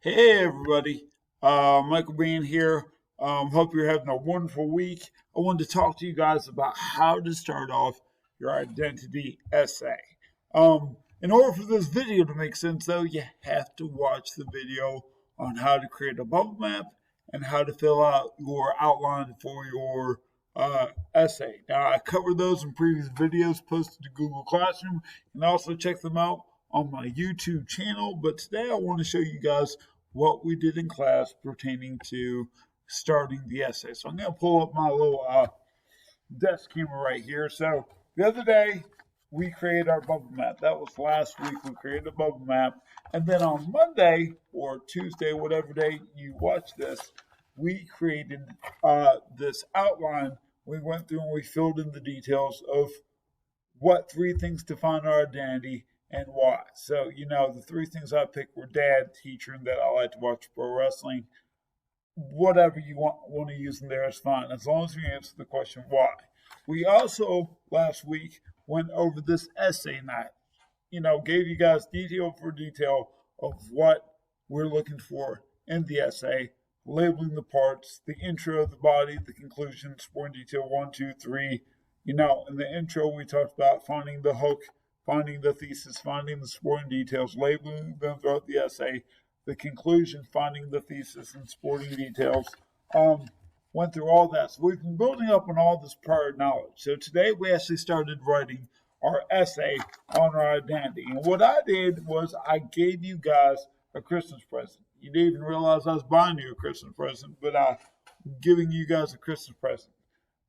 Hey everybody, Michael Bean here. Hope you're having a wonderful week. I wanted to talk to you guys about how to start off your identity essay. In order for this video to make sense, though, you have to watch the video on how to create a bubble map and how to fill out your outline for your essay. Now, I covered those in previous videos posted to Google Classroom, and also check them out on my YouTube channel. But today I want to show you guys what we did in class pertaining to starting the essay. So I'm going to pull up my little desk camera right here. So the other day we created our bubble map. That was last week. We created a bubble map. And then on Monday or Tuesday, whatever day you watch this, we created this outline. We went through and we filled in the details of what three things define our identity and why. So, the three things I picked were dad, teacher, and that I like to watch pro wrestling. Whatever you want to use in there is fine, as long as you answer the question why. We also, last week, went over this essay night. Gave you guys detail for detail of what we're looking for in the essay, labeling the parts, the intro of the body, the conclusion, supporting detail 1, 2, 3. In the intro, we talked about finding the hook, finding the thesis, finding the supporting details, labeling them throughout the essay, the conclusion, finding the thesis and supporting details. Went through all that. So we've been building up on all this prior knowledge. So today we actually started writing our essay on our identity. And what I did was I gave you guys a Christmas present. You didn't even realize I was buying you a Christmas present, but I'm giving you guys a Christmas present.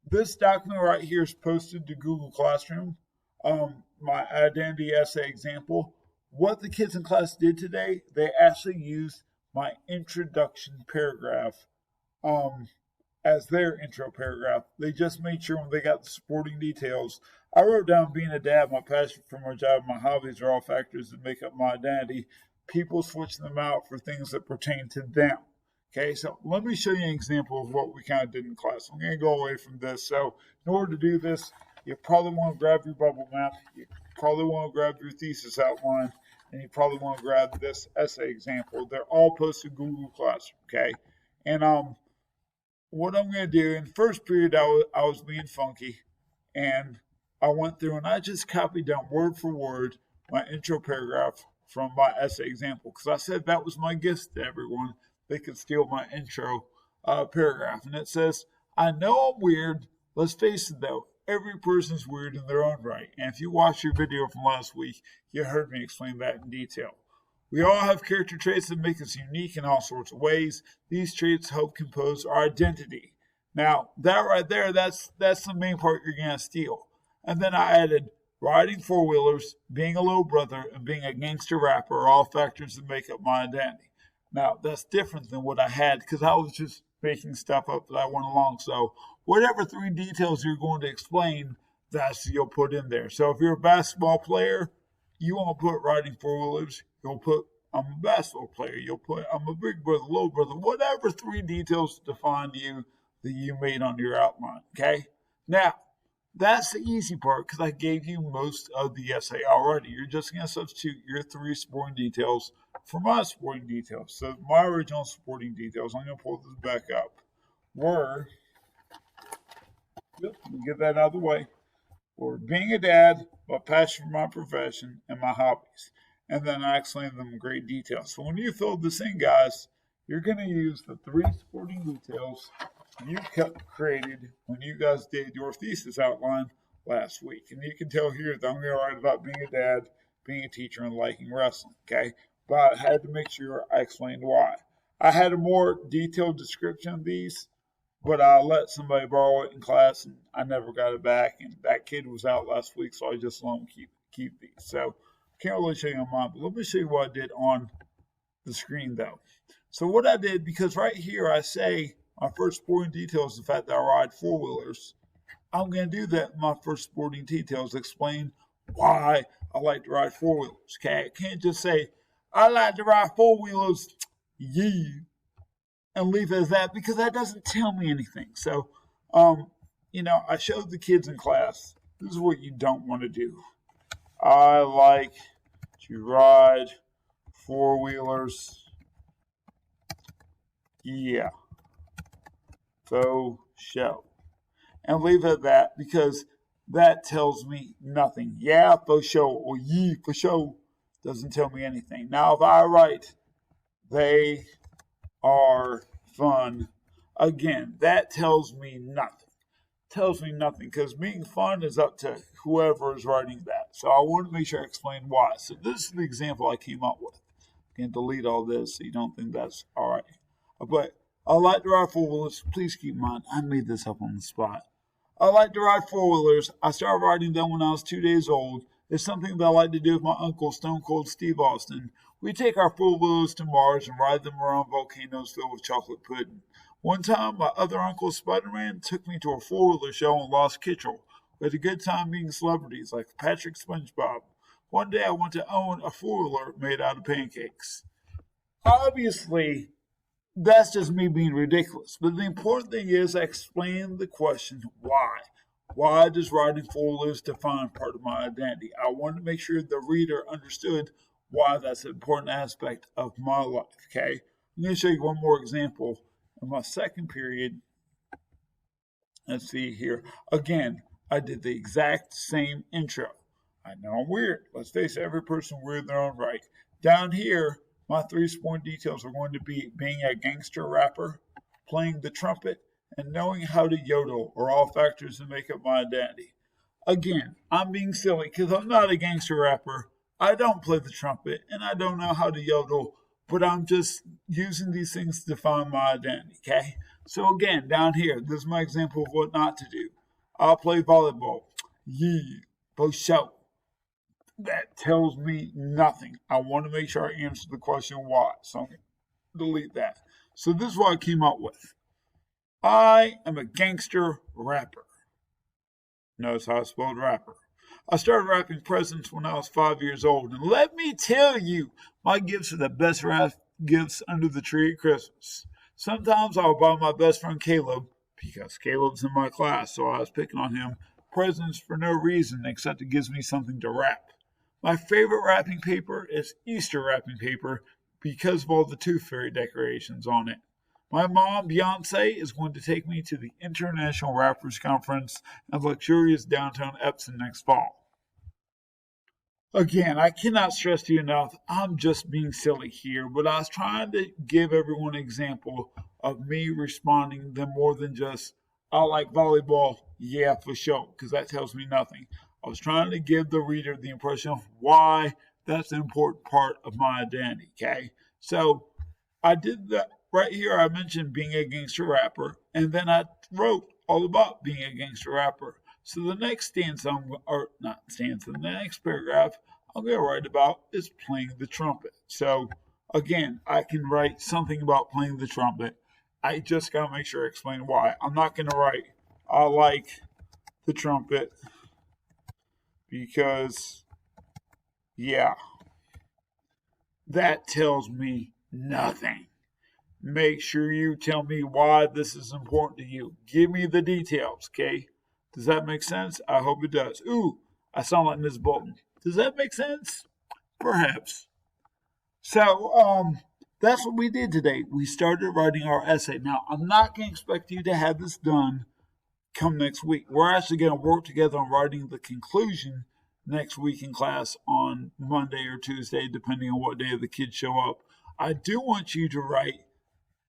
This document right here is posted to Google Classroom. My identity essay example. What the kids in class did today, they actually used my introduction paragraph as their intro paragraph. They just made sure when they got the supporting details. I wrote down being a dad, my passion for my job, my hobbies are all factors that make up my identity. People switch them out for things that pertain to them. Okay, so let me show you an example of what we kind of did in class. I'm going to go away from this. So in order to do this, you probably want to grab your bubble map. You probably want to grab your thesis outline. And you probably want to grab this essay example. They're all posted to Google Classroom, okay? And what I'm going to do, in first period, I was being funky. And I went through and I just copied down word for word my intro paragraph from my essay example. Because I said that was my gift to everyone. They could steal my intro paragraph. And it says, I know I'm weird. Let's face it, though. Every person's weird in their own right. And if you watched your video from last week, you heard me explain that in detail. We all have character traits that make us unique in all sorts of ways. These traits help compose our identity. Now, that right there, that's the main part you're going to steal. And then I added riding four-wheelers, being a little brother, and being a gangster rapper are all factors that make up my identity. Now, that's different than what I had because I was just making stuff up that I went along. So whatever three details you're going to explain, that's you'll put in there. So if you're a basketball player, you won't put riding four-wheelers. You'll put I'm a basketball player. You'll put I'm a big brother, little brother, whatever three details define you that you made on your outline. Okay? Now, that's the easy part because I gave you most of the essay already. You're just going to substitute your three supporting details for my supporting details. So my original supporting details, I'm going to pull this back up, were, let me get that out of the way, were being a dad, my passion for my profession, and my hobbies. And then I explained them in great detail. So when you fill this in, guys, you're going to use the three supporting details you created when you guys did your thesis outline last week. And you can tell here that I'm going to write about being a dad, being a teacher, and liking wrestling, okay? But I had to make sure I explained why. I had a more detailed description of these, but I let somebody borrow it in class, and I never got it back. And that kid was out last week, so I just let him keep these. So I can't really show you on mine, but let me show you what I did on the screen, though. So what I did, because right here I say my first sporting detail is the fact that I ride four-wheelers. I'm going to do that in my first sporting details, explain why I like to ride four-wheelers. Okay, I can't just say, I like to ride four-wheelers, yeah, and leave it as that because that doesn't tell me anything. So, I showed the kids in class, this is what you don't want to do. I like to ride four-wheelers Yeah, for show. And leave it at that because that tells me nothing. Yeah, for sure, or ye for sure doesn't tell me anything. Now, if I write they are fun, again, that tells me nothing. Tells me nothing because being fun is up to whoever is writing that. So I want to make sure I explain why. So this is the example I came up with. I can delete all this so you don't think that's all right. But I like to ride four wheelers. Please keep in mind, I made this up on the spot. I like to ride four wheelers. I started riding them when I was 2 days old. It's something that I like to do with my uncle, Stone Cold Steve Austin. We take our four wheelers to Mars and ride them around volcanoes filled with chocolate pudding. One time, my other uncle, Spider-Man, took me to a four-wheeler show in Lost Kitchell. We had a good time meeting celebrities like Patrick SpongeBob. One day, I want to own a four-wheeler made out of pancakes. Obviously, that's just me being ridiculous. But the important thing is I explain the question why. Why does riding four wheelers define part of my identity? I wanted to make sure the reader understood why that's an important aspect of my life. Okay, I'm going to show you one more example in my second period. Let's see here. Again, I did the exact same intro. I know I'm weird. Let's face it, every person weird in their own right. Down here, my 3 important details are going to be being a gangster rapper, playing the trumpet, and knowing how to yodel are all factors that make up my identity. Again, I'm being silly because I'm not a gangster rapper. I don't play the trumpet, and I don't know how to yodel, but I'm just using these things to define my identity, okay? So again, down here, this is my example of what not to do. I'll play volleyball. Yeah, for sure. That tells me nothing. I want to make sure I answer the question why. So I'm going to delete that. So this is what I came up with. I am a gangster rapper. Notice how I spelled rapper. I started wrapping presents when I was 5 years old. And let me tell you, my gifts are the best wrapped gifts under the tree at Christmas. Sometimes I'll buy my best friend Caleb, because Caleb's in my class, so I was picking on him, presents for no reason except it gives me something to wrap. My favorite wrapping paper is Easter wrapping paper because of all the tooth fairy decorations on it. My mom, Beyonce, is going to take me to the International Rappers Conference in luxurious downtown Epsom next fall. Again, I cannot stress to you enough, I'm just being silly here, but I was trying to give everyone an example of me responding to more than just, I like volleyball, yeah, for sure, because that tells me nothing. I was trying to give the reader the impression of why that's an important part of my identity, okay? So I did that right here. I mentioned being a gangster rapper, and then I wrote all about being a gangster rapper. So the next stanza, or not stanza, the next paragraph I'm going to write about is playing the trumpet. So again, I can write something about playing the trumpet. I just got to make sure I explain why. I'm not going to write, I like the trumpet because, yeah, that tells me nothing. Make sure you tell me why this is important to you. Give me the details, okay? Does that make sense? I hope it does. Ooh, I sound like Miss Bolton. Does that make sense? Perhaps. So, that's what we did today. We started writing our essay. Now, I'm not going to expect you to have this done come next week. We're actually going to work together on writing the conclusion next week in class on Monday or Tuesday, depending on what day the kids show up. I do want you to write,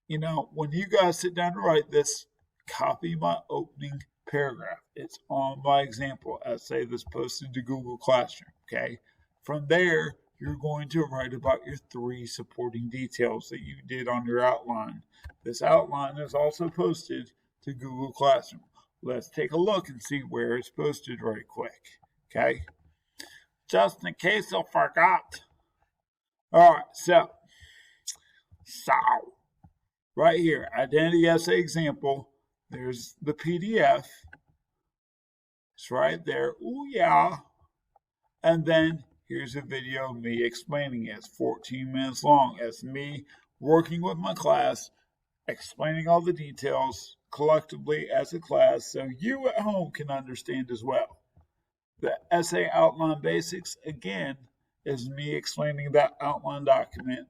when you guys sit down to write this, copy my opening paragraph. It's on my example essay that's posted to Google Classroom, okay? From there, you're going to write about your 3 supporting details that you did on your outline. This outline is also posted to Google Classroom. Let's take a look and see where it's posted right quick, okay? Just in case I forgot. All right, so right here, identity essay example. There's the PDF. It's right there. Ooh, yeah. And then here's a video of me explaining it. It's 14 minutes long. It's me working with my class, explaining all the details collectively as a class so you at home can understand as well. The essay outline basics, again, is me explaining that outline document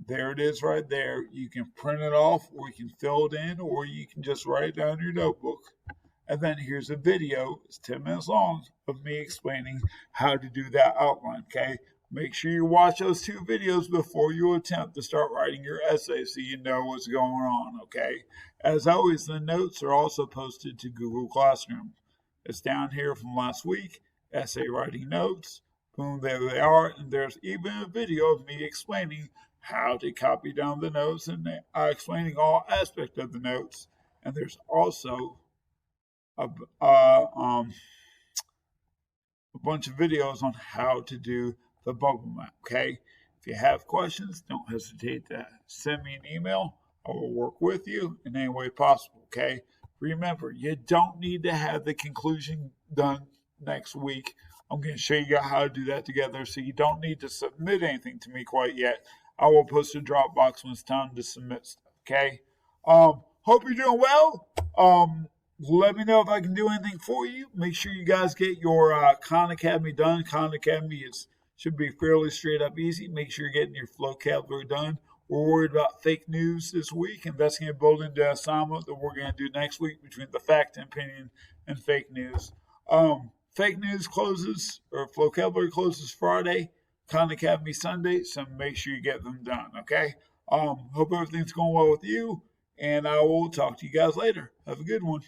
There it is right there. You can print it off, or you can fill it in, or you can just write it down in your notebook. And then here's a video, it's 10 minutes long, of me explaining how to do that outline, okay? Make sure you watch those 2 videos before you attempt to start writing your essay so you know what's going on, okay? As always, the notes are also posted to Google Classroom. It's down here from last week, essay writing notes. Boom, there they are. And there's even a video of me explaining how to copy down the notes and explaining all aspects of the notes. And there's also a, a bunch of videos on how to do the bubble map. Okay. If you have questions, don't hesitate to send me an email. I will work with you in any way possible. Okay. Remember, you don't need to have the conclusion done next week. I'm going to show you how to do that together, so you don't need to submit anything to me quite yet. I will post a Dropbox when it's time to submit stuff. Okay. Hope you're doing well. Let me know if I can do anything for you. Make sure you guys get your Khan Academy done. Khan Academy should be fairly straight up easy. Make sure you're getting your vocabulary done. We're worried about fake news this week, and that's going to build into an assignment that we're going to do next week between the fact and opinion and fake news. Fake news closes, or vocabulary closes Friday. Khan Academy Sunday, so make sure you get them done, okay? Hope everything's going well with you, and I will talk to you guys later. Have a good one.